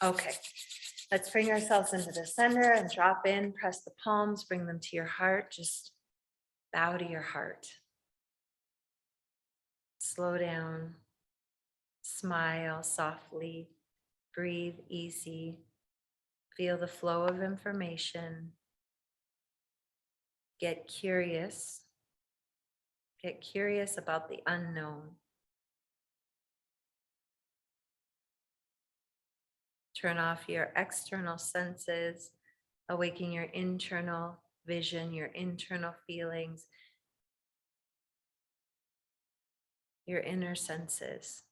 Okay, let's bring ourselves into the center and drop in, press the palms, bring them to your heart. Just bow to your heart. Slow down, smile softly, breathe easy, feel the flow of information. Get curious about the unknown. Turn off your external senses, awaken your internal vision, your internal feelings, your inner senses.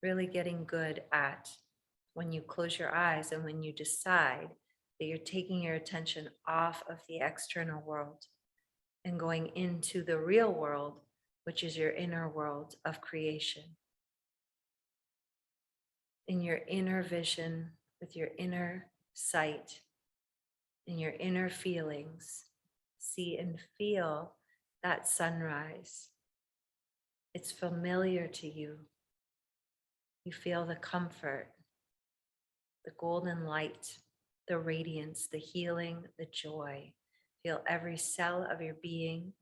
Really getting good at when you close your eyes and when you decide that you're taking your attention off of the external world and going into the real world, which is your inner world of creation. In your inner vision, with your inner sight, in your inner feelings, see and feel that sunrise. It's familiar to you. You feel the comfort, the golden light, the radiance, the healing, the joy. Feel every cell of your being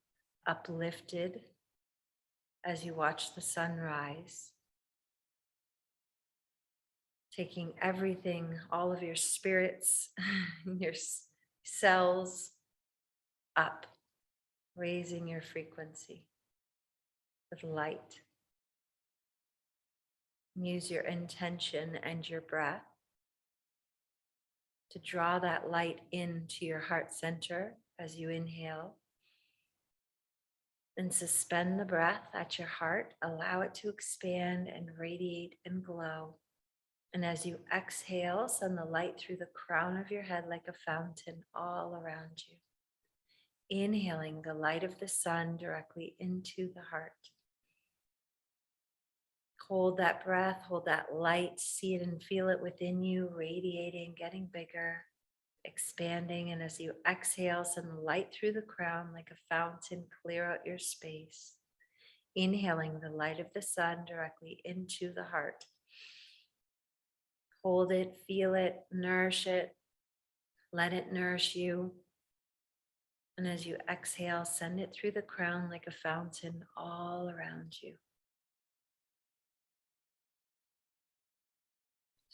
uplifted as you watch the sunrise. Taking everything, all of your spirits, your cells up, raising your frequency with light. Use your intention and your breath to draw that light into your heart center as you inhale. And suspend the breath at your heart. Allow it to expand and radiate and glow. And as you exhale, send the light through the crown of your head like a fountain all around you. Inhaling the light of the sun directly into the heart. Hold that breath, hold that light, see it and feel it within you, radiating, getting bigger, expanding. And as you exhale, send the light through the crown like a fountain, clear out your space. Inhaling the light of the sun directly into the heart. Hold it, feel it, nourish it, let it nourish you. And as you exhale, send it through the crown like a fountain all around you.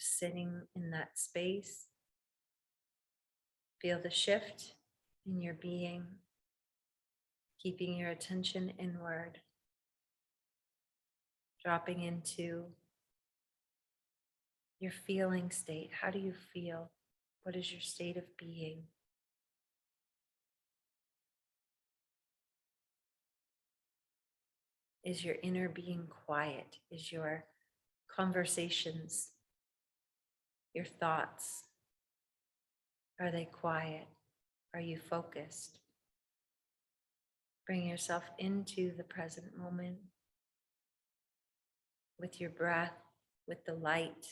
Sitting in that space, feel the shift in your being, keeping your attention inward, dropping into your feeling state. How do you feel? What is your state of being? Is your inner being quiet? Is your conversations, your thoughts, are they quiet? Are you focused? Bring yourself into the present moment with your breath, with the light.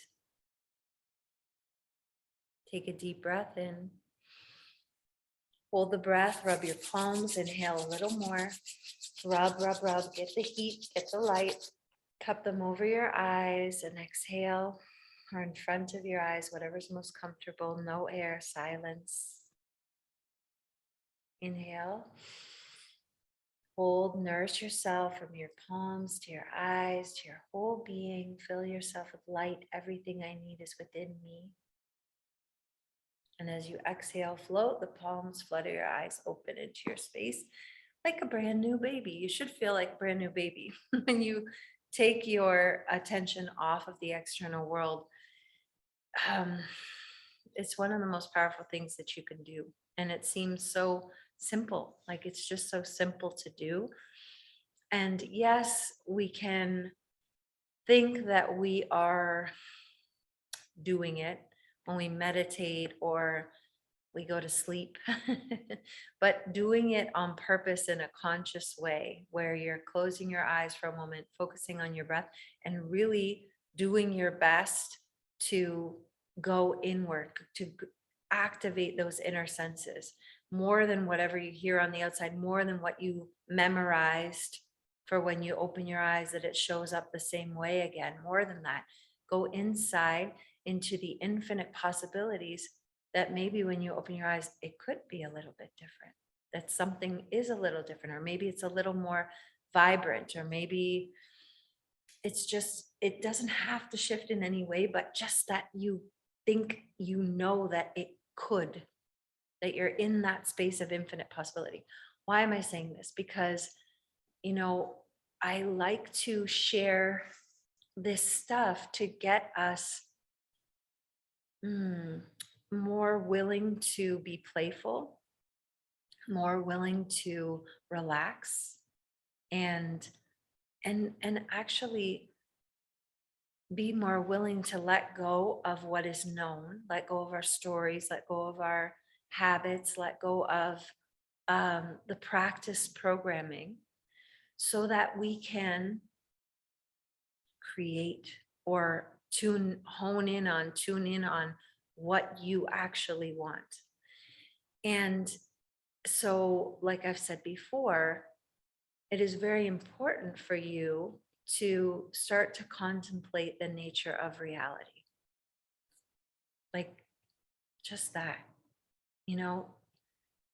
Take a deep breath in. Hold the breath, rub your palms, inhale a little more. Rub, rub, rub, get the heat, get the light. Cup them over your eyes and exhale, or in front of your eyes, whatever's most comfortable. No air, silence. Inhale. Hold, nourish yourself from your palms to your eyes, to your whole being. Fill yourself with light. Everything I need is within me. And as you exhale, float the palms, flutter your eyes open into your space like a brand new baby. You should feel like a brand new baby when you take your attention off of the external world. It's one of the most powerful things that you can do. And it seems so simple, like it's just so simple to do. And yes, we can think that we are doing it when we meditate or we go to sleep, but doing it on purpose in a conscious way where you're closing your eyes for a moment, focusing on your breath, and really doing your best to go inward, to activate those inner senses more than whatever you hear on the outside, more than what you memorized for when you open your eyes that it shows up the same way again. More than that, go inside into the infinite possibilities that maybe when you open your eyes, it could be a little bit different, that something is a little different, or maybe it's a little more vibrant, or maybe it's just, it doesn't have to shift in any way, but just that you think you know that it could, that you're in that space of infinite possibility. Why am I saying this? Because, you know, I like to share this stuff to get us more willing to be playful, more willing to relax, and and actually be more willing to let go of what is known, let go of our stories, let go of our habits, let go of the practice programming, so that we can create or tune in on what you actually want. And so, like I've said before, it is very important for you to start to contemplate the nature of reality. Like just that, you know,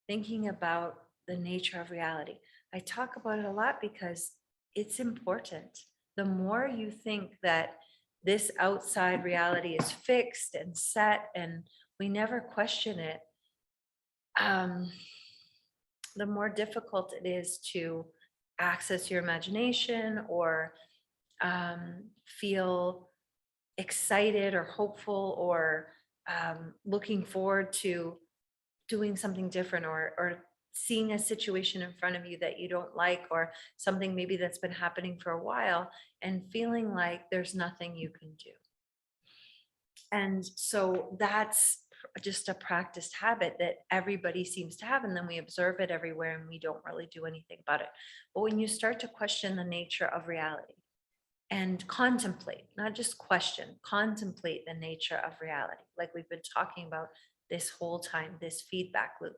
thinking about the nature of reality. I talk about it a lot because it's important. The more you think that this outside reality is fixed and set and we never question it, um, the more difficult it is to access your imagination or feel excited or hopeful or looking forward to doing something different, or seeing a situation in front of you that you don't like, or something maybe that's been happening for a while and feeling like there's nothing you can do. And so that's just a practiced habit that everybody seems to have. And then we observe it everywhere and we don't really do anything about it. But when you start to question the nature of reality and contemplate, not just question, contemplate the nature of reality, like we've been talking about this whole time, this feedback loop,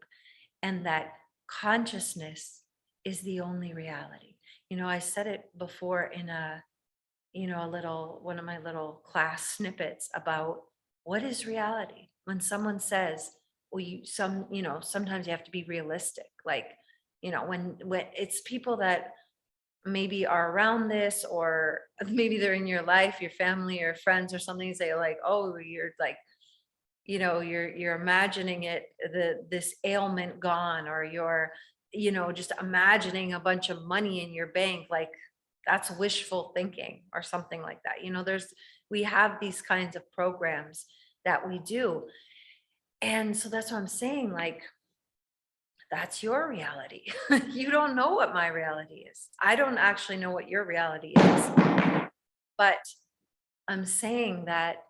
and that consciousness is the only reality. You know, I said it before in a little, one of my little class snippets about what is reality. When someone says, well, sometimes you have to be realistic. Like, when it's people that maybe are around this, or maybe they're in your life, your family or friends or something, say like, oh, you're like, you're imagining it, this ailment gone, or you're, just imagining a bunch of money in your bank, like that's wishful thinking or something like that. We have these kinds of programs that we do. And so that's what I'm saying, like, that's your reality. You don't know what my reality is. I don't actually know what your reality is. But I'm saying that,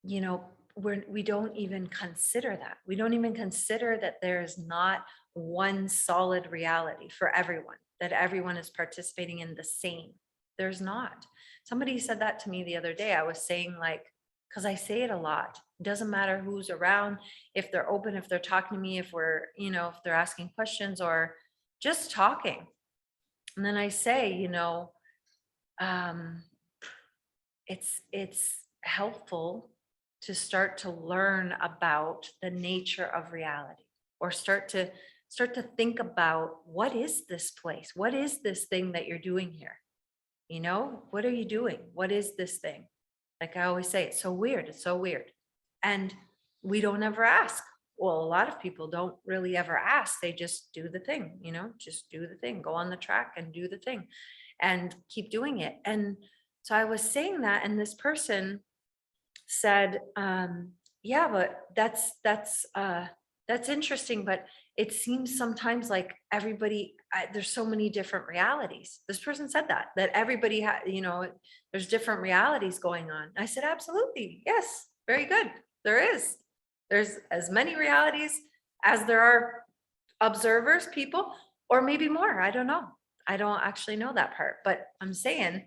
we don't even consider that. We don't even consider that there's not one solid reality for everyone, that everyone is participating in the same. There's not. Somebody said that to me the other day. I was saying, like, because I say it a lot. It doesn't matter who's around, if they're open, if they're talking to me, if they're asking questions or just talking. And then I say, um, it's helpful to start to learn about the nature of reality, or start to think about, what is this place, what is this thing that you're doing here, what are you doing, what is this thing? Like I always say, it's so weird, it's so weird. And we don't ever ask. Well, a lot of people don't really ever ask, they just do the thing, just do the thing, go on the track and do the thing and keep doing it. And so I was saying that, and this person said, yeah, but that's interesting, but it seems sometimes like there's so many different realities. This person said that everybody there's different realities going on. I said, absolutely, yes, very good. There's as many realities as there are observers, people, or maybe more. I don't know. I don't actually know that part, but I'm saying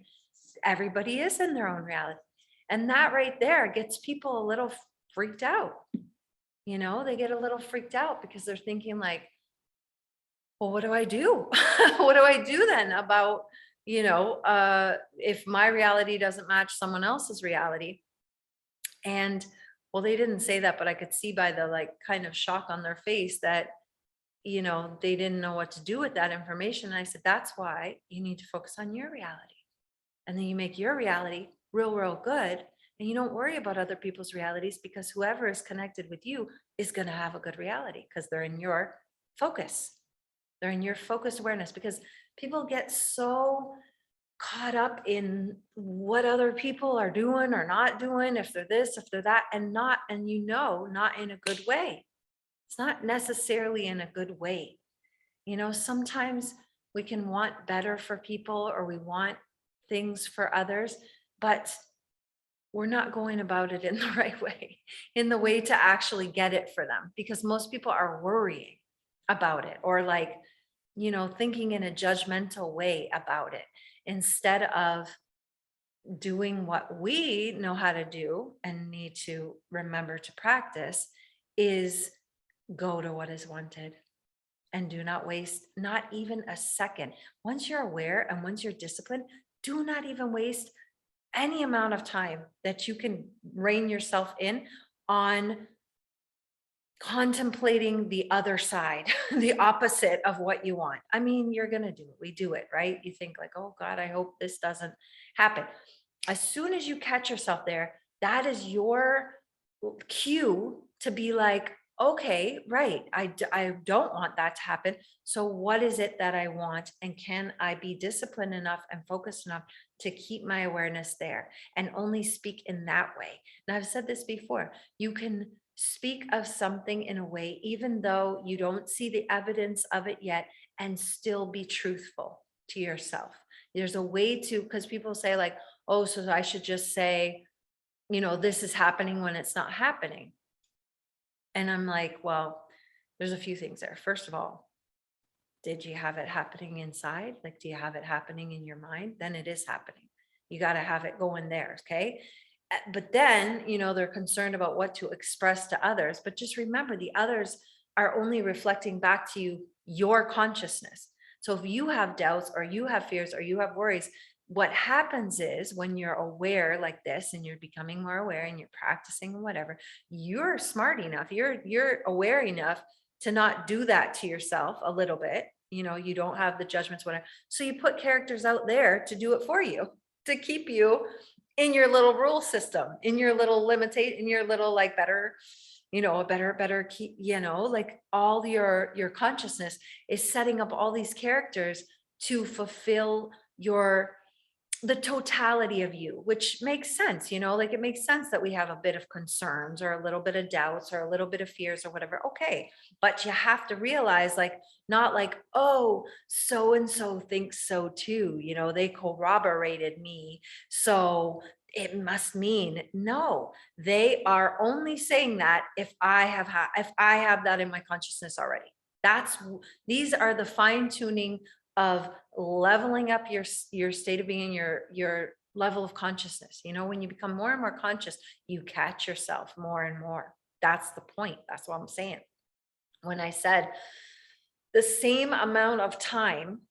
everybody is in their own reality. And that right there gets people a little freaked out. They get a little freaked out because they're thinking like, well, what do I do? What do I do then about, if my reality doesn't match someone else's reality? And well, they didn't say that, but I could see by the like kind of shock on their face that, they didn't know what to do with that information. And I said, that's why you need to focus on your reality. And then you make your reality real, real good. And you don't worry about other people's realities because whoever is connected with you is going to have a good reality because they're in your focus. They're in your focus awareness because people get so caught up in what other people are doing or not doing, if they're this, if they're that, and not in a good way. It's not necessarily in a good way. Sometimes we can want better for people or we want things for others, but we're not going about it in the right way, in the way to actually get it for them, because most people are worrying about it or like, thinking in a judgmental way about it instead of doing what we know how to do and need to remember to practice is go to what is wanted and do not waste not even a second. Once you're aware and once you're disciplined, do not even waste any amount of time that you can rein yourself in on contemplating the other side, the opposite of what you want. I mean, you're going to do it. We do it, right? You think like, oh God, I hope this doesn't happen. As soon as you catch yourself there, that is your cue to be like, okay, right. I don't want that to happen. So what is it that I want? And can I be disciplined enough and focused enough to keep my awareness there and only speak in that way? And I've said this before, you can speak of something in a way, even though you don't see the evidence of it yet, and still be truthful to yourself. There's a way to, because people say like, oh, so I should just say, this is happening when it's not happening. And I'm like, well, there's a few things there. First of all, did you have it happening inside? Like, do you have it happening in your mind? Then it is happening. You got to have it going there. Okay. But then, they're concerned about what to express to others. But just remember, the others are only reflecting back to you your consciousness. So if you have doubts or you have fears or you have worries, what happens is when you're aware like this and you're becoming more aware and you're practicing and whatever, you're smart enough, you're aware enough to not do that to yourself a little bit. You don't have the judgments, whatever. So you put characters out there to do it for you, to keep you in your little rule system, in your little limitate, in your little like better, a better keep, like all your consciousness is setting up all these characters to fulfill the totality of you, which makes sense, like it makes sense that we have a bit of concerns or a little bit of doubts or a little bit of fears or whatever. Okay. But you have to realize like, not like, oh, so and so thinks so too, they corroborated me. So it must mean no, they are only saying that if I have that in my consciousness already. These are the fine tuning of leveling up your state of being, your level of consciousness. When you become more and more conscious, you catch yourself more and more. That's the point. That's what I'm saying. When I said the same amount of time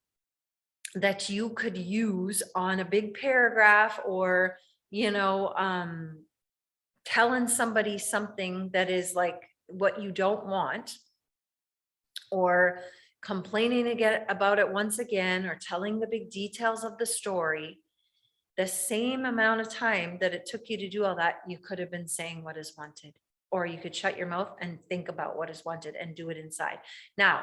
that you could use on a big paragraph or, telling somebody something that is like what you don't want, or complaining again about it once again, or telling the big details of the story, the same amount of time that it took you to do all that, you could have been saying what is wanted, or you could shut your mouth and think about what is wanted and do it inside. Now,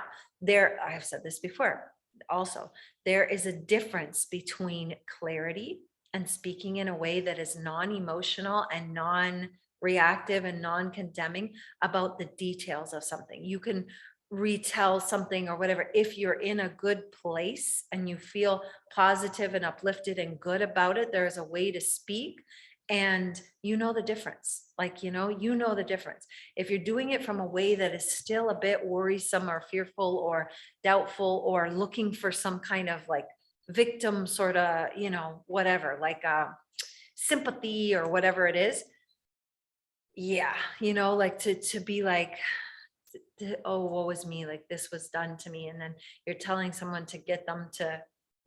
I've said this before also, there is a difference between clarity and speaking in a way that is non-emotional and non-reactive and non-condemning about the details of something. You can retell something or whatever if you're in a good place and you feel positive and uplifted and good about it. There's a way to speak, and the difference. Like, the difference. If you're doing it from a way that is still a bit worrisome or fearful or doubtful or looking for some kind of like victim sort of, whatever, like sympathy or whatever it is. Yeah, like to be like, oh, woe is me, like this was done to me. And then you're telling someone to get them to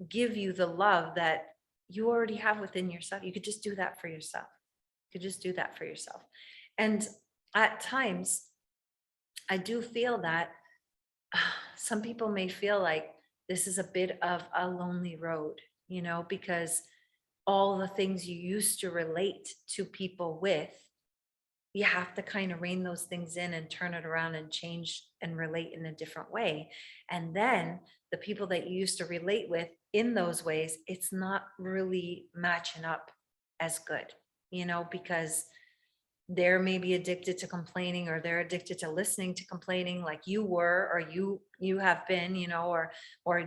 give you the love that you already have within yourself. You could just do that for yourself. You could just do that for yourself. And at times, I do feel that some people may feel like this is a bit of a lonely road, because all the things you used to relate to people with, you have to kind of rein those things in and turn it around and change and relate in a different way. And then the people that you used to relate with in those ways, it's not really matching up as good, because they're maybe addicted to complaining, or they're addicted to listening to complaining like you were, or you have been, or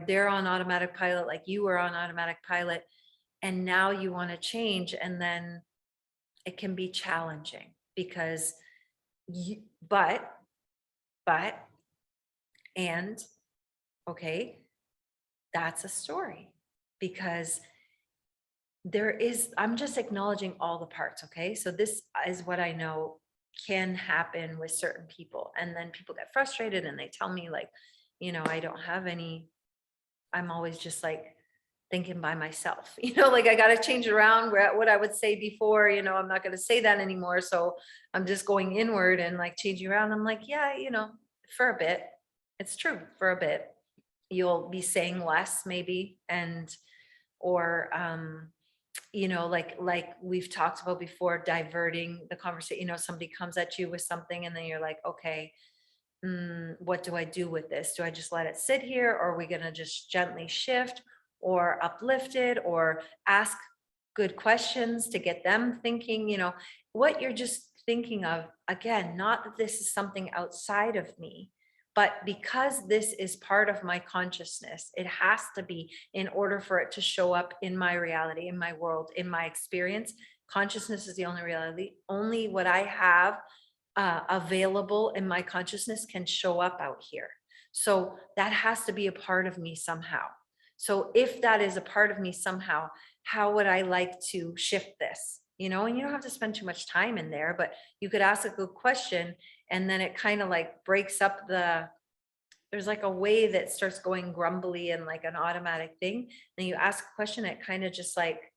they're on automatic pilot like you were on automatic pilot, and now you want to change, and then it can be challenging because you, but and okay, that's a story, because I'm just acknowledging all the parts. Okay, so this is what I know can happen with certain people, and then people get frustrated and they tell me like, I don't have any, I'm always just like thinking by myself, like I got to change it around where what I would say before, I'm not going to say that anymore. So I'm just going inward and like changing around. I'm like, yeah, for a bit, it's true. For a bit, you'll be saying less maybe, and, or, like we've talked about before, diverting the conversation. Somebody comes at you with something and then you're like, okay, what do I do with this? Do I just let it sit here, or are we going to just gently shift or uplift it, or ask good questions to get them thinking, what you're just thinking of? Again, not that this is something outside of me, but because this is part of my consciousness, it has to be, in order for it to show up in my reality, in my world, in my experience. Consciousness is the only reality. Only what I have available in my consciousness can show up out here. So that has to be a part of me somehow. So if that is a part of me somehow, how would I like to shift this? And you don't have to spend too much time in there, but you could ask a good question, and then it kind of like breaks up there's like a way that starts going grumbly and like an automatic thing. Then you ask a question, it kind of just like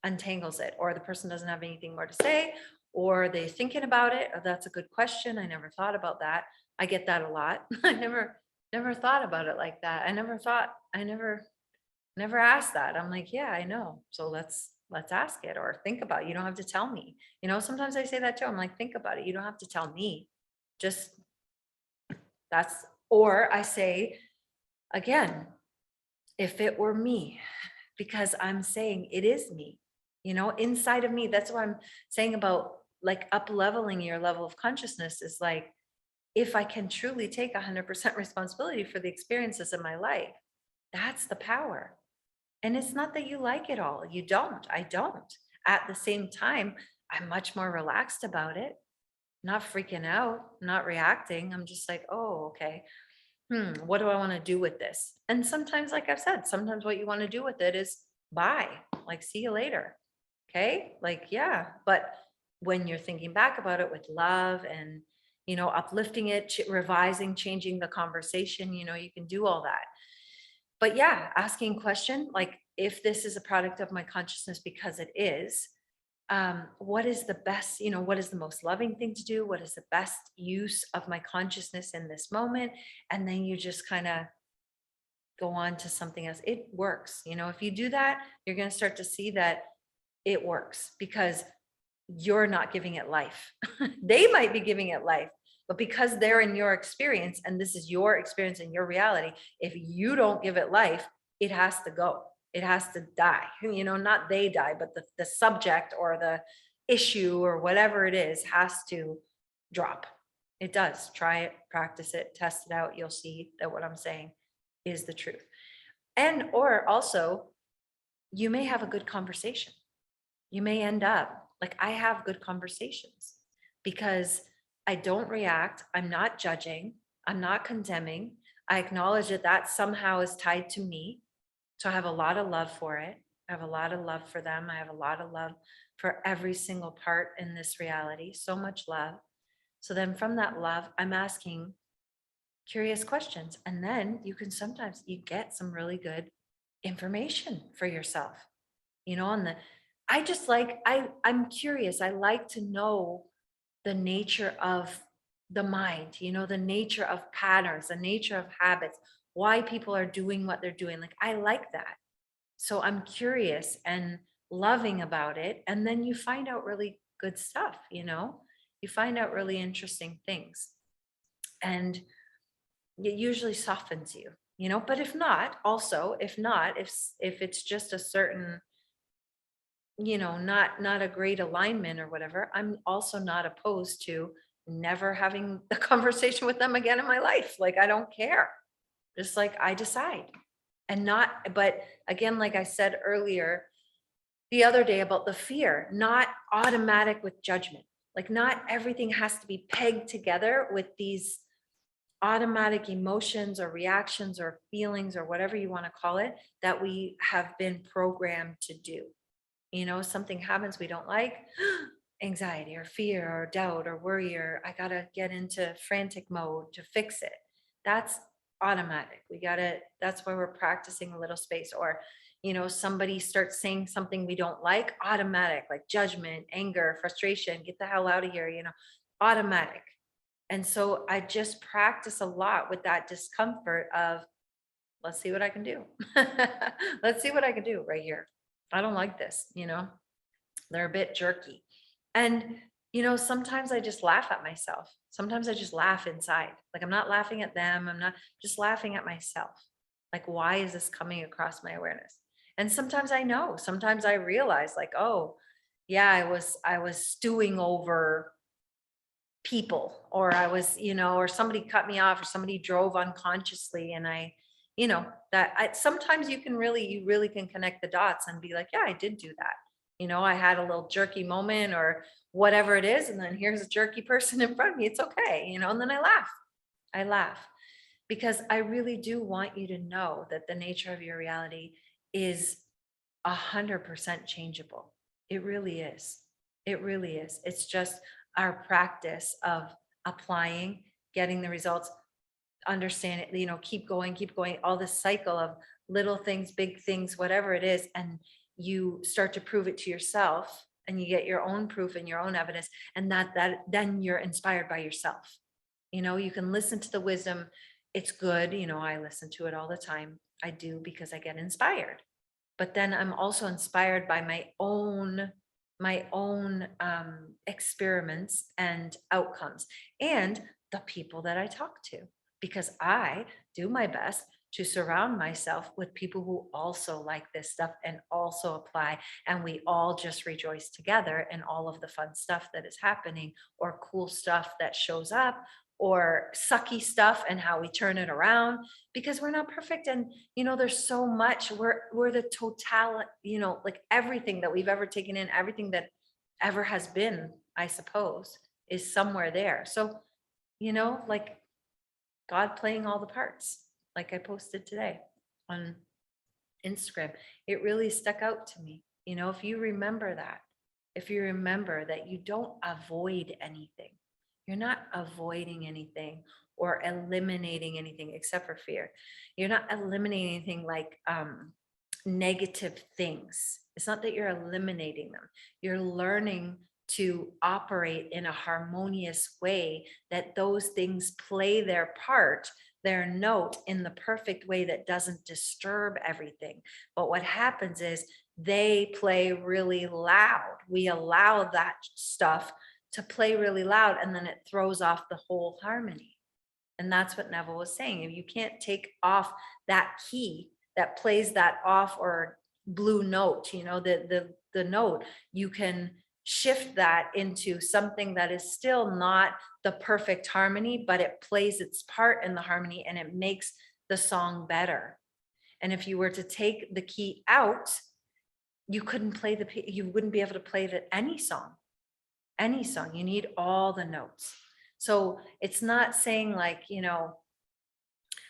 untangles it, or the person doesn't have anything more to say, or they're thinking about it. Oh, that's a good question. I never thought about that. I get that a lot. I never thought about it like that. I never asked that. I'm like, yeah, I know. So let's ask it, or think about it. You don't have to tell me. Sometimes I say that too. I'm like, think about it. You don't have to tell me. Just that's, or I say again, if it were me, because I'm saying it is me, inside of me. That's what I'm saying about like up leveling your level of consciousness, is like, if I can truly take 100% responsibility for the experiences in my life, that's the power. And it's not that you like it all. You don't. I don't. At the same time, I'm much more relaxed about it, not freaking out, not reacting. I'm just like, oh, okay. What do I want to do with this? And sometimes, like I've said, sometimes what you want to do with it is bye, like, see you later. Okay. Like, yeah. But when you're thinking back about it with love and, uplifting it, revising, changing the conversation, you can do all that. But yeah, asking question, like, if this is a product of my consciousness, because it is, what is the best, what is the most loving thing to do? What is the best use of my consciousness in this moment? And then you just kind of go on to something else. It works. If you do that, you're going to start to see that it works, because you're not giving it life. They might be giving it life, but because they're in your experience and this is your experience and your reality, if you don't give it life, it has to go. It has to die. Not they die, but the subject or the issue or whatever it is has to drop. It does. Try it, practice it, test it out. You'll see that what I'm saying is the truth. And, or also, you may have a good conversation. You may end up like, I have good conversations because I don't react. I'm not judging. I'm not condemning. I acknowledge that that somehow is tied to me. So I have a lot of love for it. I have a lot of love for them. I have a lot of love for every single part in this reality. So much love. So then from that love, I'm asking, curious questions. And then you can sometimes you get some really good information for yourself, on the I just like I'm curious. I like to know the nature of the mind, the nature of patterns, the nature of habits, why people are doing what they're doing. Like I like that. So I'm curious and loving about it. And then you find out really good stuff. You find out really interesting things. And it usually softens you. But if not, also, if it's just a certain, not a great alignment or whatever, I'm also not opposed to never having a conversation with them again in my life. Like I don't care. Just like I decide. And not, but again, like I said earlier, the other day about the fear, not automatic with judgment. Like not everything has to be pegged together with these automatic emotions or reactions or feelings or whatever you want to call it that we have been programmed to do. Something happens we don't like, anxiety or fear or doubt or worry, or I got to get into frantic mode to fix it. That's automatic. That's why we're practicing a little space. Or, somebody starts saying something we don't like, automatic, like judgment, anger, frustration, get the hell out of here, automatic. And so I just practice a lot with that discomfort of, let's see what I can do. Let's see what I can do right here. I don't like this. They're a bit jerky. And, sometimes I just laugh at myself. Sometimes I just laugh inside. Like I'm not laughing at them. I'm not just laughing at myself. Like, why is this coming across my awareness? And sometimes I know, sometimes I realize like, oh, yeah, I was stewing over people, or I was, or somebody cut me off, or somebody drove unconsciously. And sometimes you really can connect the dots and be like, yeah, I did do that. I had a little jerky moment or whatever it is. And then here's a jerky person in front of me. It's okay. And then I laugh because I really do want you to know that the nature of your reality is 100% changeable. It really is. It really is. It's just our practice of applying, getting the results, understand it, keep going, all this cycle of little things, big things, whatever it is. And you start to prove it to yourself and you get your own proof and your own evidence. And that then you're inspired by yourself. You can listen to the wisdom. It's good. I listen to it all the time. I do because I get inspired, but then I'm also inspired by my own experiments and outcomes and the people that I talk to, because I do my best to surround myself with people who also like this stuff and also apply, and we all just rejoice together in all of the fun stuff that is happening, or cool stuff that shows up, or sucky stuff and how we turn it around, because we're not perfect. And there's so much, we're the total, like everything that we've ever taken in, everything that ever has been, I suppose, is somewhere there. So like God playing all the parts, like I posted today on Instagram, it really stuck out to me. If you remember that, if you remember that you don't avoid anything, you're not avoiding anything or eliminating anything except for fear. You're not eliminating anything like negative things. It's not that you're eliminating them. You're learning to operate in a harmonious way, that those things play their part, their note in the perfect way that doesn't disturb everything. But what happens is they play really loud. We allow that stuff to play really loud, and then it throws off the whole harmony. And that's what Neville was saying. If you can't take off that key that plays that off or blue note, the note, you can shift that into something that is still not the perfect harmony, but it plays its part in the harmony and it makes the song better. And if you were to take the key out, you wouldn't be able to play any song. You need all the notes. So it's not saying like,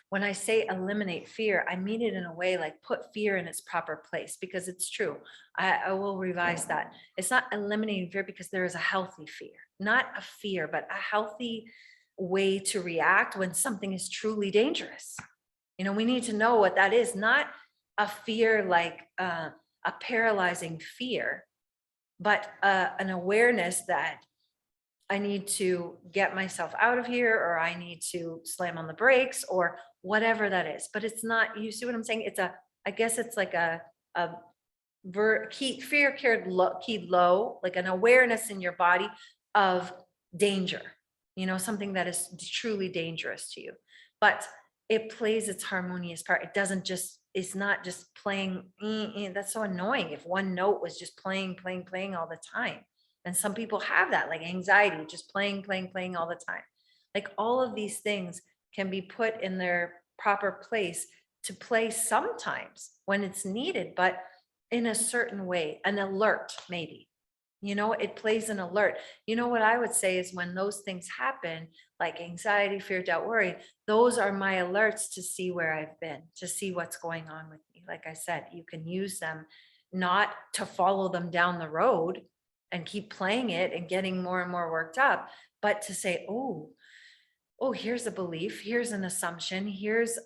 when I say eliminate fear, I mean it in a way like put fear in its proper place, because it's true. I will revise that. It's not eliminating fear, because there is a healthy fear, not a fear, but a healthy way to react when something is truly dangerous. We need to know what that is, not a fear like a paralyzing fear, but an awareness that I need to get myself out of here, or I need to slam on the brakes, or whatever that is. But it's not, you see what I'm saying? I guess it's like a fear keyed low, like an awareness in your body of danger, something that is truly dangerous to you. But it plays its harmonious part. It doesn't just, it's not just playing. That's so annoying if one note was just playing, playing, playing all the time. And some people have that, like anxiety, just playing, playing, playing all the time. Like all of these things can be put in their proper place to play sometimes when it's needed, but in a certain way, an alert, maybe. It plays an alert. What I would say is when those things happen, like anxiety, fear, doubt, worry, those are my alerts to see where I've been, to see what's going on with me. Like I said, you can use them not to follow them down the road and keep playing it and getting more and more worked up, but to say, oh, here's a belief, here's an assumption, here's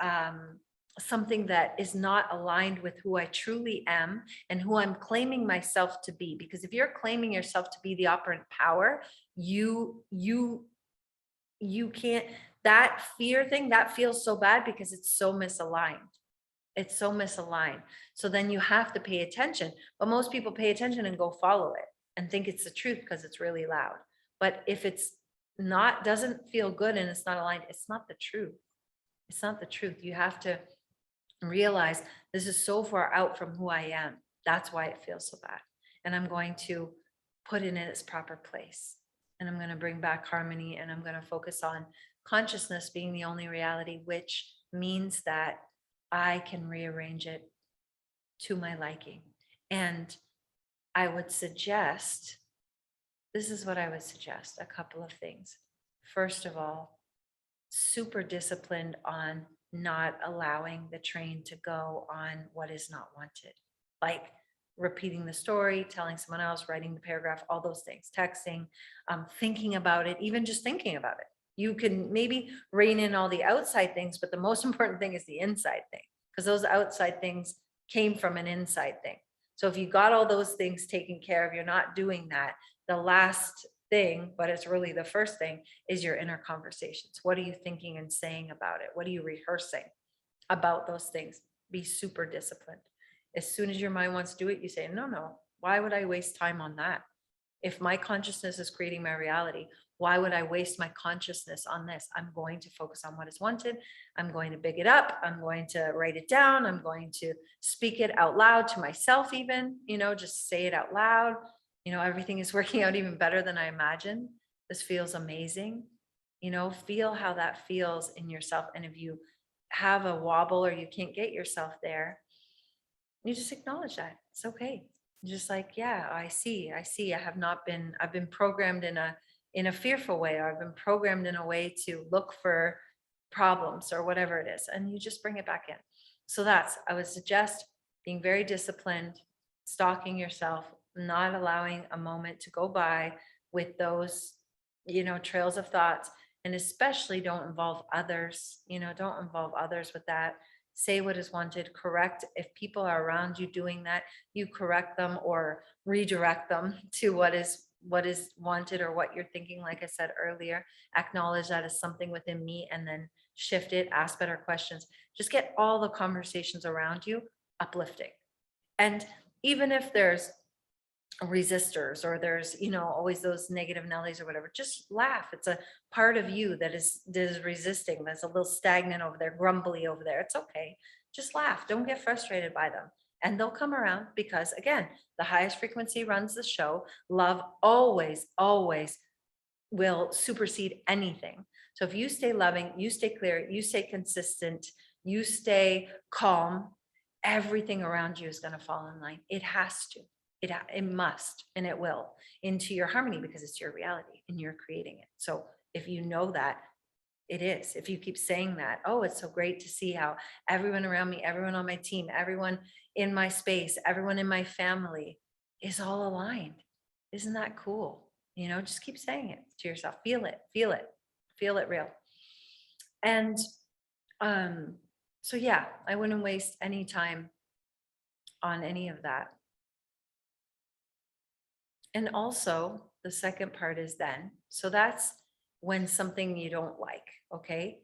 something that is not aligned with who I truly am and who I'm claiming myself to be. Because if you're claiming yourself to be the operant power, you can't, that fear thing, that feels so bad because it's so misaligned. It's so misaligned. So then you have to pay attention. But most people pay attention and go follow it and think it's the truth because it's really loud. But if it's not, doesn't feel good and it's not aligned, it's not the truth. It's not the truth. You have to realize this is so far out from who I am. That's why it feels so bad. And I'm going to put it in its proper place. And I'm going to bring back harmony, and I'm going to focus on consciousness being the only reality, which means that I can rearrange it to my liking. And I would suggest, this is what I would suggest, a couple of things. First of all, super disciplined on not allowing the train to go on what is not wanted. Like repeating the story, telling someone else, writing the paragraph, all those things, texting, thinking about it, even just thinking about it. You can maybe rein in all the outside things, but the most important thing is the inside thing, because those outside things came from an inside thing. So if you got all those things taken care of, you're not doing that. The last thing, but it's really the first thing, is your inner conversations. What are you thinking and saying about it? What are you rehearsing about those things? Be super disciplined. As soon as your mind wants to do it, you say, no, why would I waste time on that? If my consciousness is creating my reality, why would I waste my consciousness on this? I'm going to focus on what is wanted. I'm going to big it up. I'm going to write it down. I'm going to speak it out loud to myself, even, just say it out loud. Everything is working out even better than I imagined. This feels amazing. Feel how that feels in yourself. And if you have a wobble or you can't get yourself there, you just acknowledge that. It's okay. Just like, yeah, I see. I've been programmed in a fearful way, or I've been programmed in a way to look for problems or whatever it is. And you just bring it back in. So I would suggest being very disciplined, stalking yourself, not allowing a moment to go by with those, trails of thoughts, and especially don't involve others, don't involve others with that. Say what is wanted, correct. If people are around you doing that, you correct them or redirect them to what is wanted or what you're thinking. Like I said earlier, acknowledge that as something within me, and then shift it, ask better questions. Just get all the conversations around you uplifting. And even if there's resistors or there's always those negative Nellies or whatever, just laugh. It's a part of you that is resisting, that's a little stagnant over there, grumbly over there. It's okay. Just laugh. Don't get frustrated by them, and they'll come around, because again, the highest frequency runs the show. Love always will supersede anything. So if you stay loving, you stay clear, you stay consistent, you stay calm, everything around you is going to fall in line. It has to. It must, and it will, into your harmony, because it's your reality and you're creating it. So if you know that, it is. If you keep saying that, oh, it's so great to see how everyone around me, everyone on my team, everyone in my space, everyone in my family is all aligned. Isn't that cool? Just keep saying it to yourself. Feel it, feel it, feel it real. And so yeah, I wouldn't waste any time on any of that. And also, the second part is then, so that's when something you don't like, okay?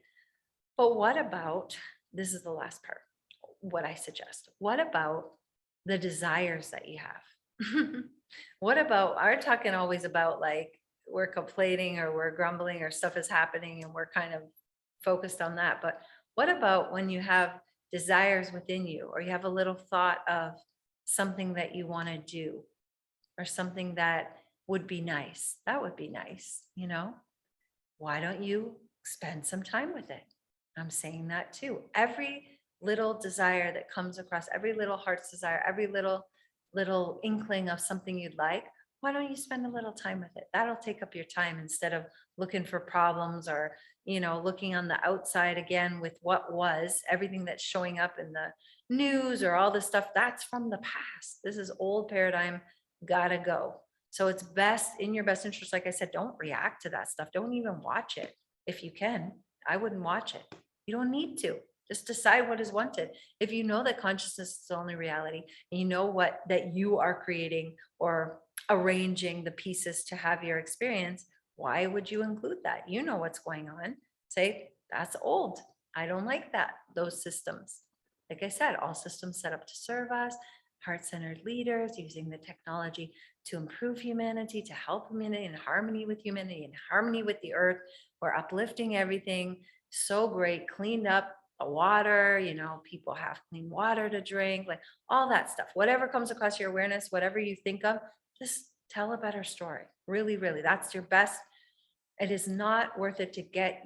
But what about, this is the last part, what I suggest. What about the desires that you have? What about, I'm talking always about like we're complaining or we're grumbling or stuff is happening and we're kind of focused on that. But what about when you have desires within you or you have a little thought of something that you want to do or something that would be nice? That would be nice, you know? Why don't you spend some time with it? I'm saying that too. Every little desire that comes across, every little heart's desire, every little inkling of something you'd like, why don't you spend a little time with it? That'll take up your time instead of looking for problems or, looking on the outside again with what was, everything that's showing up in the news or all this stuff. That's from the past. This is old paradigm, gotta go. So it's best in your best interest. Like I said, don't react to that stuff. Don't even watch it. If you can, I wouldn't watch it. You don't need to. Just decide what is wanted. If you know that consciousness is the only reality, and you know what that you are creating or arranging the pieces to have your experience, why would you include that? You know what's going on. Say, that's old. I don't like that, those systems. Like I said, all systems set up to serve us, heart-centered leaders using the technology to improve humanity, to help humanity in harmony with humanity, in harmony with the earth. We're uplifting everything. So great, cleaned up the water, people have clean water to drink, like all that stuff. Whatever comes across your awareness, whatever you think of, just tell a better story. Really, really, that's your best. It is not worth it to get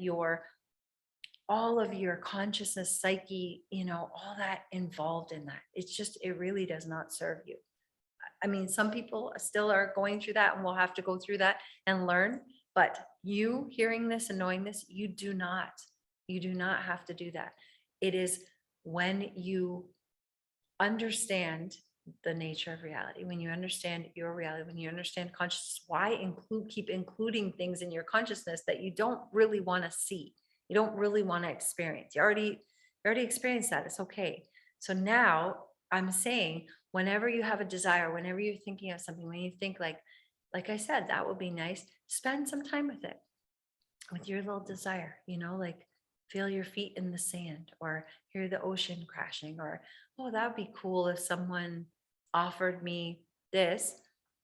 all of your consciousness, psyche, all that involved in that. It really does not serve you. I mean, some people still are going through that and will have to go through that and learn. But you hearing this and knowing this, you do not have to do that. It is when you understand the nature of reality, when you understand your reality, when you understand consciousness, why keep including things in your consciousness that you don't really want to see, you don't really want to experience. You already experienced that. It's okay. So now I'm saying, whenever you have a desire, whenever you're thinking of something, when you think like I said, that would be nice, spend some time with it, with your little desire, like feel your feet in the sand or hear the ocean crashing, or, oh, that would be cool if someone offered me this,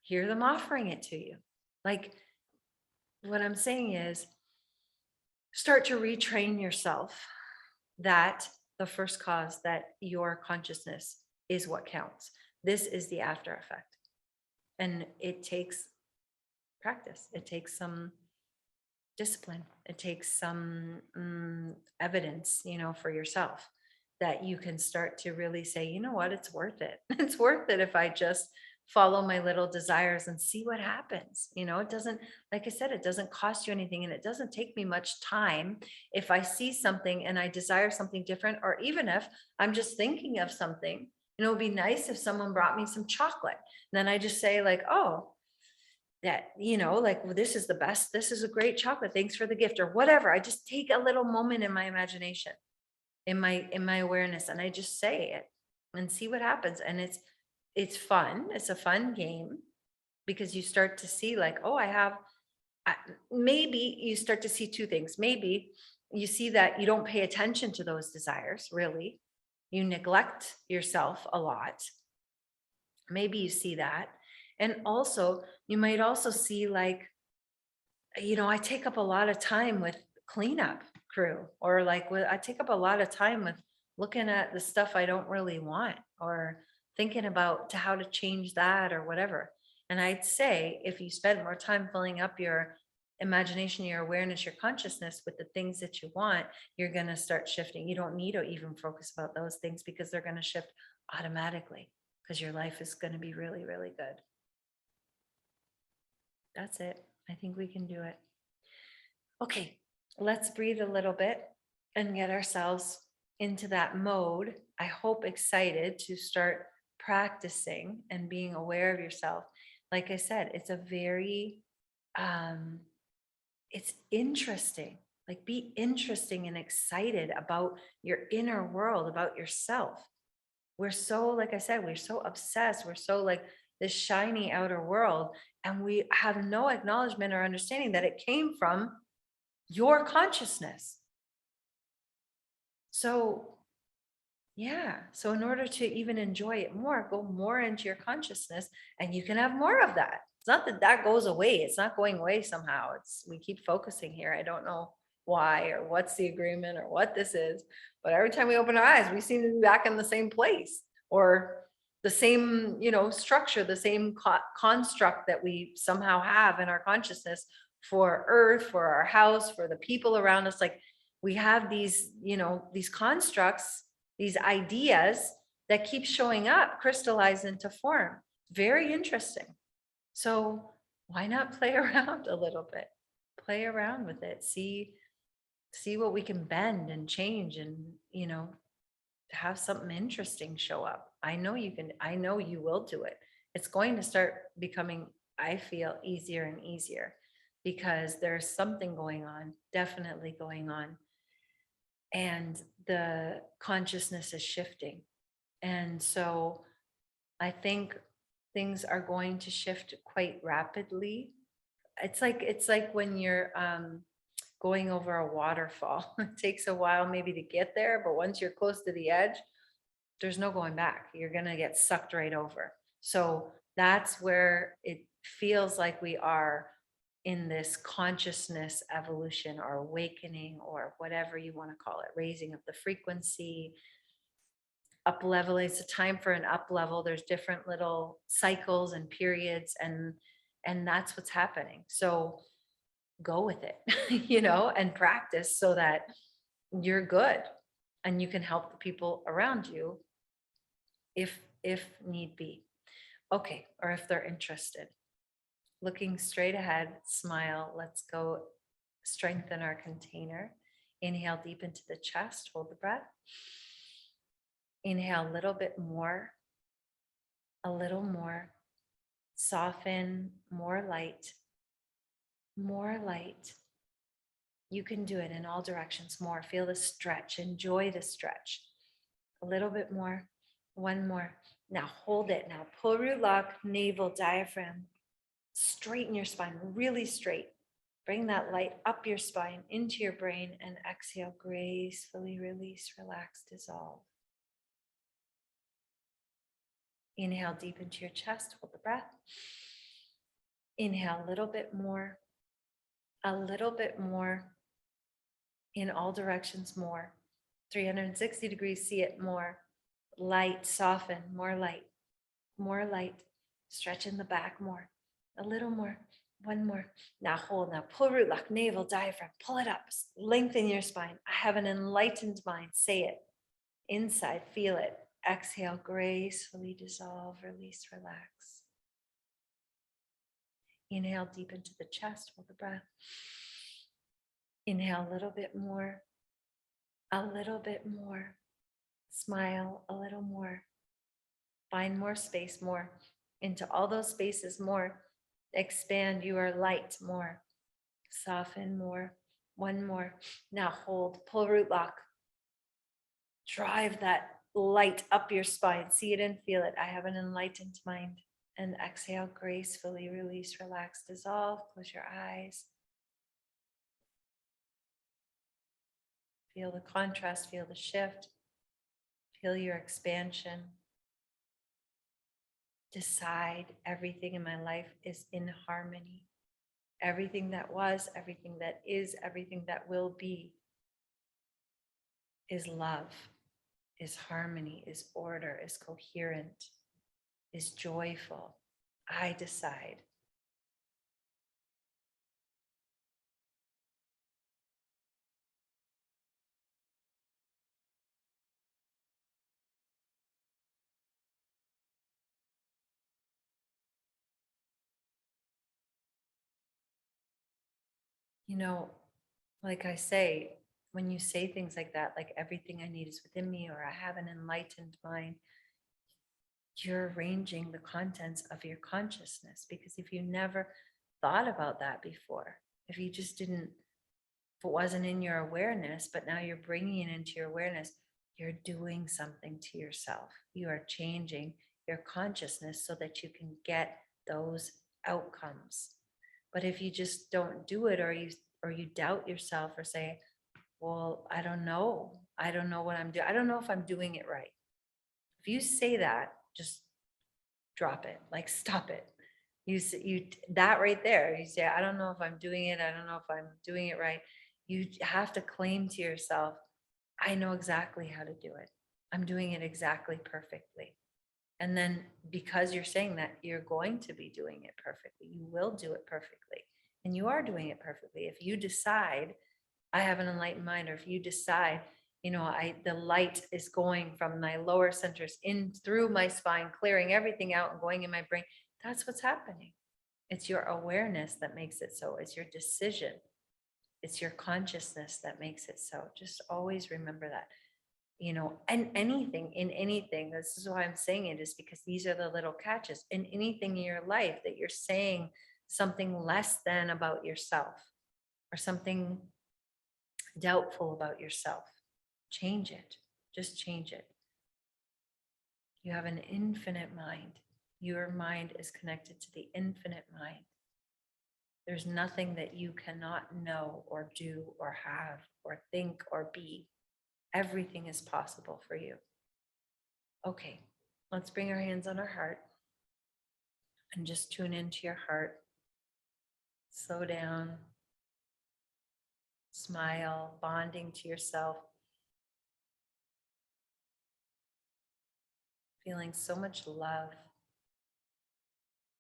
hear them offering it to you. Like, what I'm saying is, start to retrain yourself that the first cause, that your consciousness is what counts. This is the after effect. And it takes practice. It takes some discipline. It takes some evidence, for yourself, that you can start to really say, you know what, it's worth it. It's worth it if I just follow my little desires and see what happens. It doesn't, like I said, it doesn't cost you anything, and it doesn't take me much time. If I see something and I desire something different, or even if I'm just thinking of something, it'd be nice if someone brought me some chocolate. Then I just say like, oh, that, like, well, this is the best, this is a great chocolate, thanks for the gift, or whatever. I just take a little moment in my imagination, in my awareness, and I just say it and see what happens. And it's fun. It's a fun game, because you start to see like, oh, maybe you start to see two things. Maybe you see that you don't pay attention to those desires, really. You neglect yourself a lot. Maybe you see that. And also, you might also see like, I take up a lot of time with cleanup crew, or like I take up a lot of time with looking at the stuff I don't really want, or thinking about to how to change that or whatever. And I'd say, if you spend more time filling up your imagination, your awareness, your consciousness with the things that you want, you're going to start shifting. You don't need to even focus about those things, because they're going to shift automatically, because your life is going to be really, really good. That's it. I think we can do it. Okay, let's breathe a little bit and get ourselves into that mode. I hope excited to start practicing and being aware of yourself. Like I said, it's a very, it's interesting. Like, be interesting and excited about your inner world, about yourself. We're so, like I said, we're so obsessed. We're so like this shiny outer world, and we have no acknowledgement or understanding that it came from your consciousness. So, yeah. So, in order to even enjoy it more, go more into your consciousness, and you can have more of that. It's not that that goes away. It's not going away somehow. It's, we keep focusing here. I don't know why or what's the agreement or what this is, but every time we open our eyes, we seem to be back in the same place, or the same, structure, the same construct that we somehow have in our consciousness for Earth, for our house, for the people around us. Like, we have these, these constructs, these ideas that keep showing up, crystallized into form. Very interesting. So why not play around a little bit? Play around with it. See what we can bend and change, and have something interesting show up. I know you can, I know you will do it. It's going to start becoming, I feel, easier and easier, because there's something going on, definitely going on. And the consciousness is shifting. And so I think things are going to shift quite rapidly. It's like when you're going over a waterfall. It takes a while maybe to get there, but once you're close to the edge, there's no going back. You're going to get sucked right over. So that's where it feels like we are in this consciousness evolution or awakening, or whatever you want to call it, raising of the frequency, up leveling. It's a time for an up level. There's different little cycles and periods, and that's what's happening. So go with it, and practice so that you're good and you can help the people around you if need be. Okay, or if they're interested. Looking straight ahead, smile. Let's go strengthen our container. Inhale deep into the chest, hold the breath. Inhale a little bit more, a little more. Soften, more light, more light. You can do it in all directions, more. Feel the stretch, enjoy the stretch. A little bit more, one more. Now hold it. Now pull root lock, navel, diaphragm. Straighten your spine, really straight. Bring that light up your spine, into your brain, and exhale, gracefully release, relax, dissolve. Inhale deep into your chest, hold the breath. Inhale a little bit more, a little bit more, in all directions, more. 360 degrees, see it more. Light, soften, more light, more light. Stretch in the back more, a little more, one more. Now hold, now pull root lock, navel, diaphragm, pull it up, lengthen your spine. I have an enlightened mind, say it. Inside, feel it. Exhale, gracefully dissolve, release, relax. Inhale deep into the chest, hold the breath. Inhale a little bit more, a little bit more. Smile a little more. Find more space, more. Into all those spaces, more. Expand your light more. Soften more. One more. Now hold, pull root lock. Drive that light up your spine. See it and feel it. I have an enlightened mind. And exhale, gracefully release, relax, dissolve. Close your eyes. Feel the contrast, feel the shift. Feel your expansion. Decide everything in my life is in harmony. Everything that was, everything that is, everything that will be is love, is harmony, is order, is coherent, is joyful. I decide. You know, like I say, when you say things like that, like everything I need is within me, or I have an enlightened mind, you're arranging the contents of your consciousness. Because if you never thought about that before, if you just didn't If it wasn't in your awareness, but now you're bringing it into your awareness, you're doing something to yourself. You are changing your consciousness so that you can get those outcomes. But if you just don't do it, or you doubt yourself, or say, well, I don't know. I don't know what I'm doing. I don't know if I'm doing it right. If you say that, just drop it. Like, stop it. You that right there. You say, I don't know if I'm doing it. I don't know if I'm doing it right. You have to claim to yourself, I know exactly how to do it. I'm doing it exactly perfectly. And then because you're saying that, you're going to be doing it perfectly. You will do it perfectly. And you are doing it perfectly. If you decide, I have an enlightened mind, or if you decide, the light is going from my lower centers in through my spine, clearing everything out and going in my brain, that's what's happening. It's your awareness that makes it so. It's your decision. It's your consciousness that makes it so. Just always remember that. And in anything, this is why I'm saying it, is because these are the little catches. In anything in your life that you're saying something less than about yourself, or something doubtful about yourself, change it. Just change it. You have an infinite mind. Your mind is connected to the infinite mind. There's nothing that you cannot know or do or have or think or be. Everything is possible for you. Okay, let's bring our hands on our heart and just tune into your heart. Slow down, smile, bonding to yourself, feeling so much love.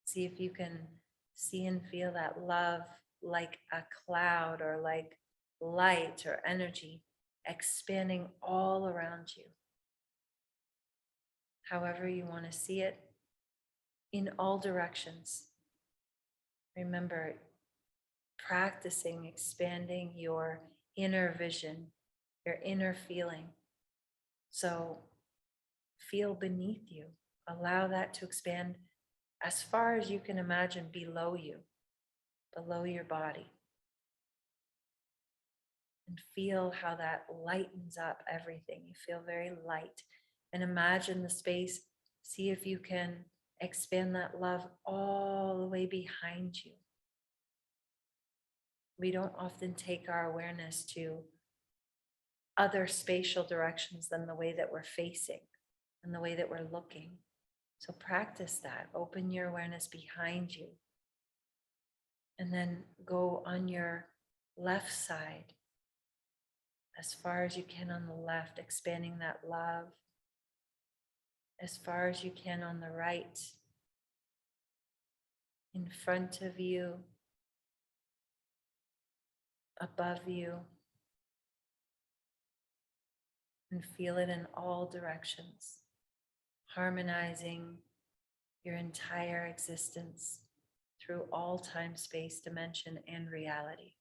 See if you can see and feel that love like a cloud, or like light or energy, expanding all around you. However you want to see it, in all directions. Remember, practicing expanding your inner vision, your inner feeling. So feel beneath you. Allow that to expand as far as you can imagine below you, below your body. And feel how that lightens up everything. You feel very light. And imagine the space. See if you can expand that love all the way behind you. We don't often take our awareness to other spatial directions than the way that we're facing and the way that we're looking. So practice that. Open your awareness behind you. And then go on your left side as far as you can on the left, expanding that love. As far as you can on the right, in front of you, above you, and feel it in all directions, harmonizing your entire existence through all time, space, dimension, and reality.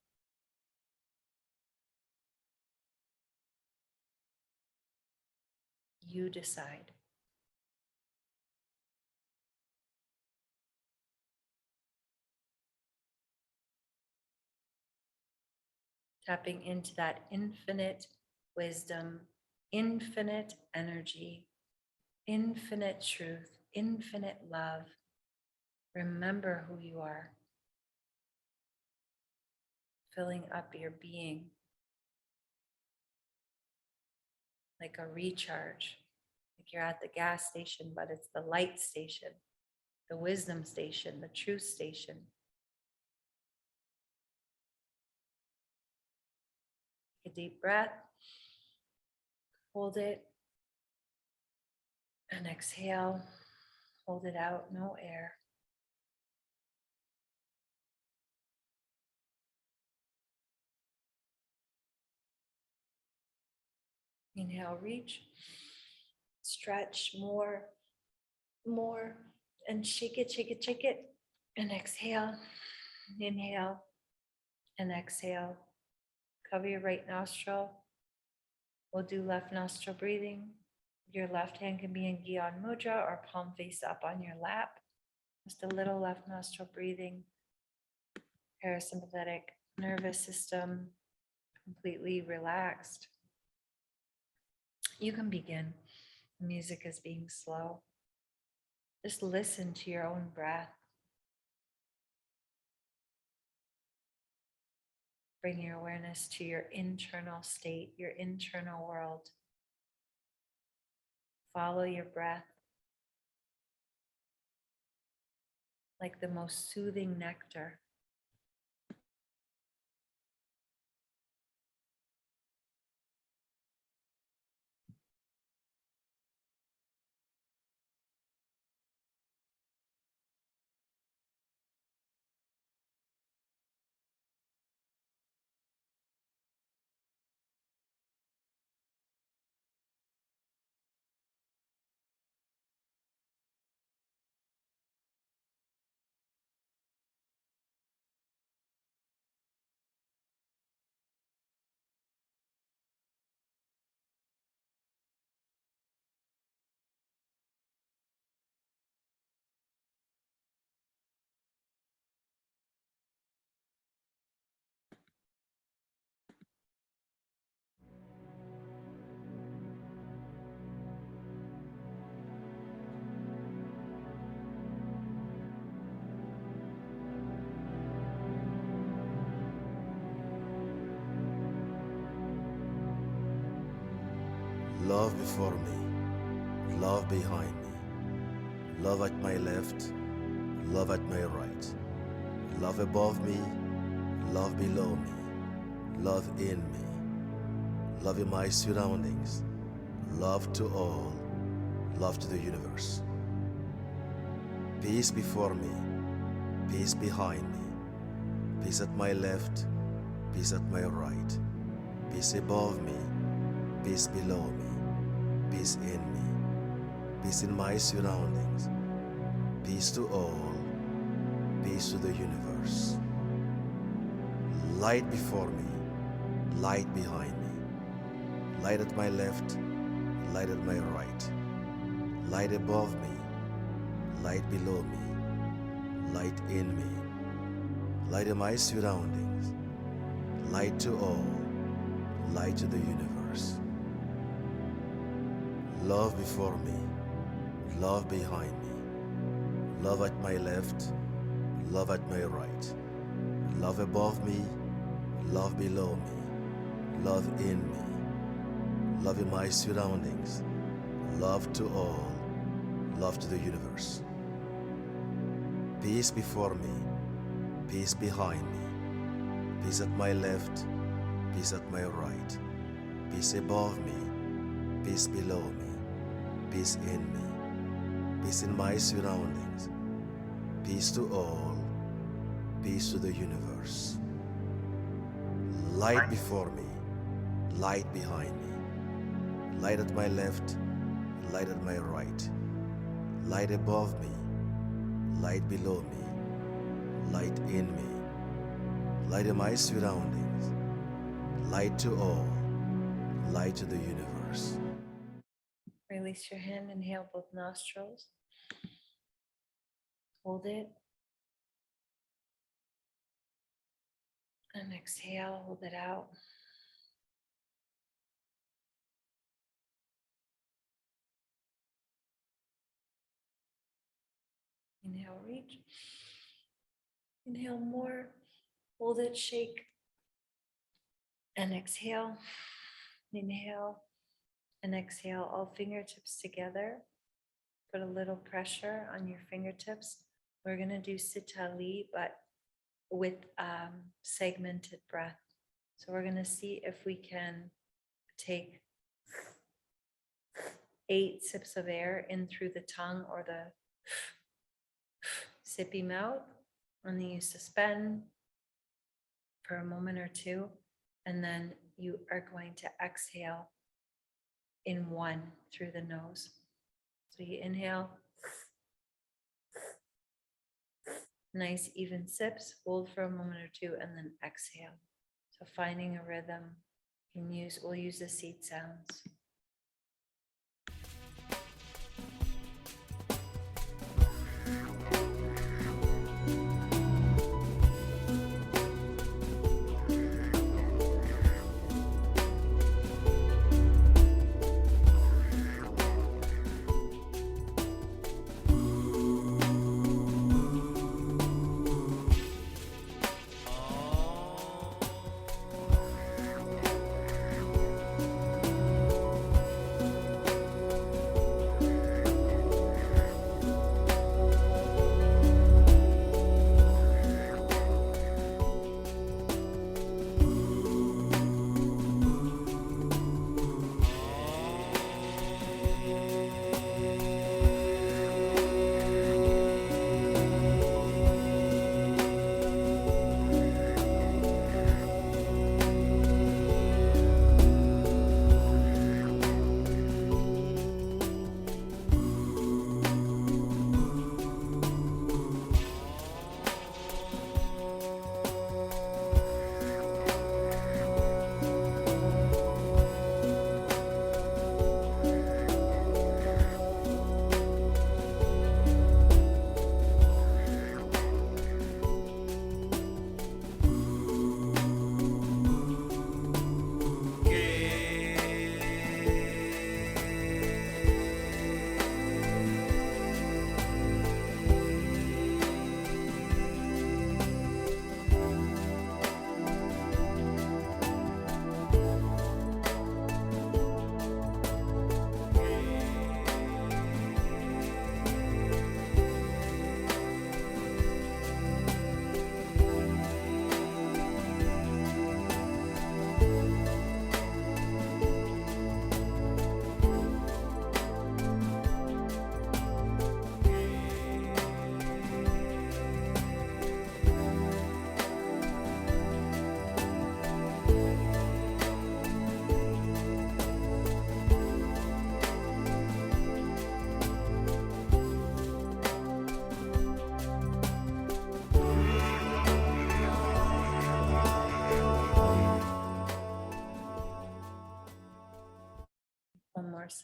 You decide. Tapping into that infinite wisdom, infinite energy, infinite truth, infinite love. Remember who you are. Filling up your being like a recharge. Like you're at the gas station, but it's the light station, the wisdom station, the truth station. Take a deep breath. Hold it. And exhale. Hold it out, no air. Inhale, reach. Stretch more, and shake it, shake it, shake it. And exhale, inhale, and exhale. Cover your right nostril. We'll do left nostril breathing. Your left hand can be in Gyan Mudra or palm face up on your lap. Just a little left nostril breathing. Parasympathetic nervous system completely relaxed, you can begin. The music is being slow. Just listen to your own breath. Bring your awareness to your internal state, your internal world. Follow your breath like the most soothing nectar. Love before me, love behind me, love at my left, love at my right, love above me, love below me, love in me, love in my surroundings, love to all, love to the universe. Peace before me, peace behind me, peace at my left, peace at my right, peace above me, peace below me, peace in me, peace in my surroundings, peace to all, peace to the universe. Light before me, light behind me, light at my left, light at my right, light above me, light below me, light in me, light in my surroundings, light to all, light to the universe. Love before me, love behind me, love at my left, love at my right, love above me, love below me, love in me, love in my surroundings, love to all, love to the universe. Peace before me, peace behind me, peace at my left, peace at my right, peace above me, peace below me, peace in me, peace in my surroundings, peace to all, peace to the universe. Light before me, light behind me, light at my left, light at my right, light above me, light below me, light in me, light in my surroundings, light to all, light to the universe. Release your hand, inhale both nostrils. Hold it. And exhale, hold it out. Inhale, reach. Inhale more. Hold it, shake. And exhale. Inhale and exhale, all fingertips together. Put a little pressure on your fingertips. We're going to do Sitali, but with segmented breath. So we're going to see if we can take 8 sips of air in through the tongue or the sippy mouth, and then you suspend for a moment or two, and then you are going to exhale in 1 through the nose. So you inhale, nice even sips, hold for a moment or two, and then exhale. So finding a rhythm, we'll use the seed sounds.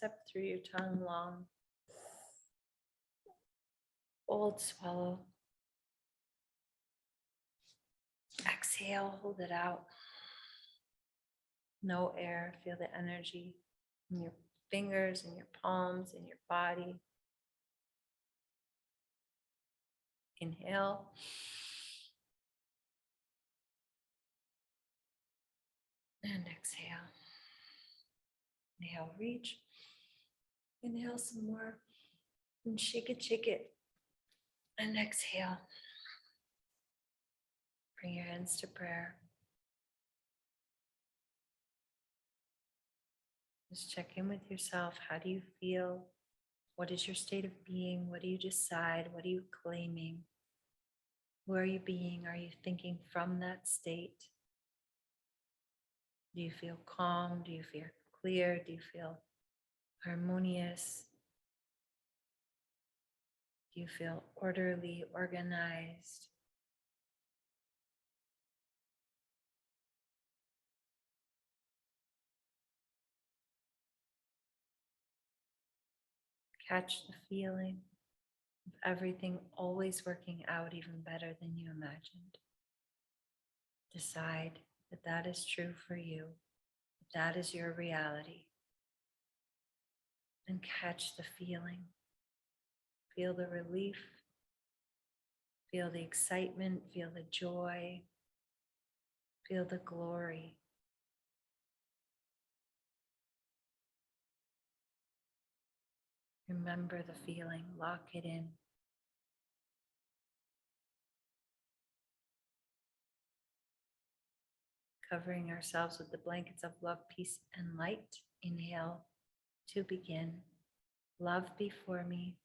Sip through your tongue long. Hold, swallow. Exhale, hold it out. No air. Feel the energy in your fingers, in your palms, in your body. Inhale. And exhale. Inhale, reach. Inhale some more. And shake it, shake it. And exhale. Bring your hands to prayer. Just check in with yourself. How do you feel? What is your state of being? What do you decide? What are you claiming? Who are you being? Are you thinking from that state? Do you feel calm? Do you feel clear? Do you feel harmonious? Do you feel orderly, organized? Catch the feeling of everything always working out even better than you imagined. Decide that that is true for you, that is your reality. And catch the feeling. Feel the relief. Feel the excitement. Feel the joy. Feel the glory. Remember the feeling. Lock it in. Covering ourselves with the blankets of love, peace, and light. Inhale to begin. Love before me.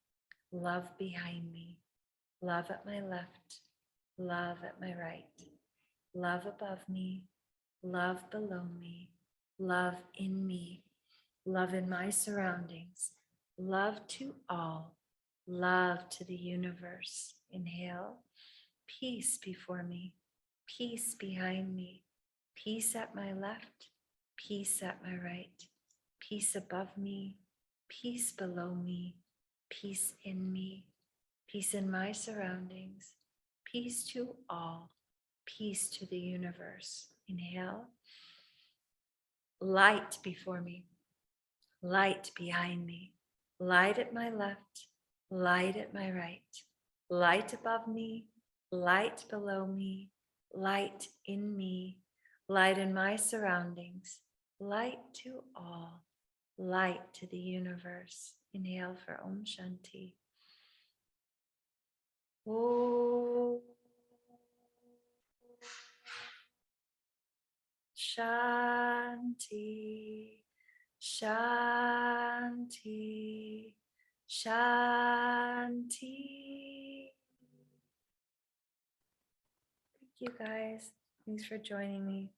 Love behind me. Love at my left. Love at my right. Love above me. Love below me. Love in me. Love in my surroundings. Love to all. Love to the universe. Inhale. Peace before me. Peace behind me. Peace at my left. Peace at my right. Peace above me. Peace below me. Peace in me. Peace in my surroundings. Peace to all. Peace to the universe. Inhale. Light before me. Light behind me. Light at my left. Light at my right. Light above me. Light below me. Light in me. Light in my surroundings. Light to all. Light to the universe. Inhale for Om Shanti. Om Shanti. Shanti. Shanti. Thank you guys. Thanks for joining me.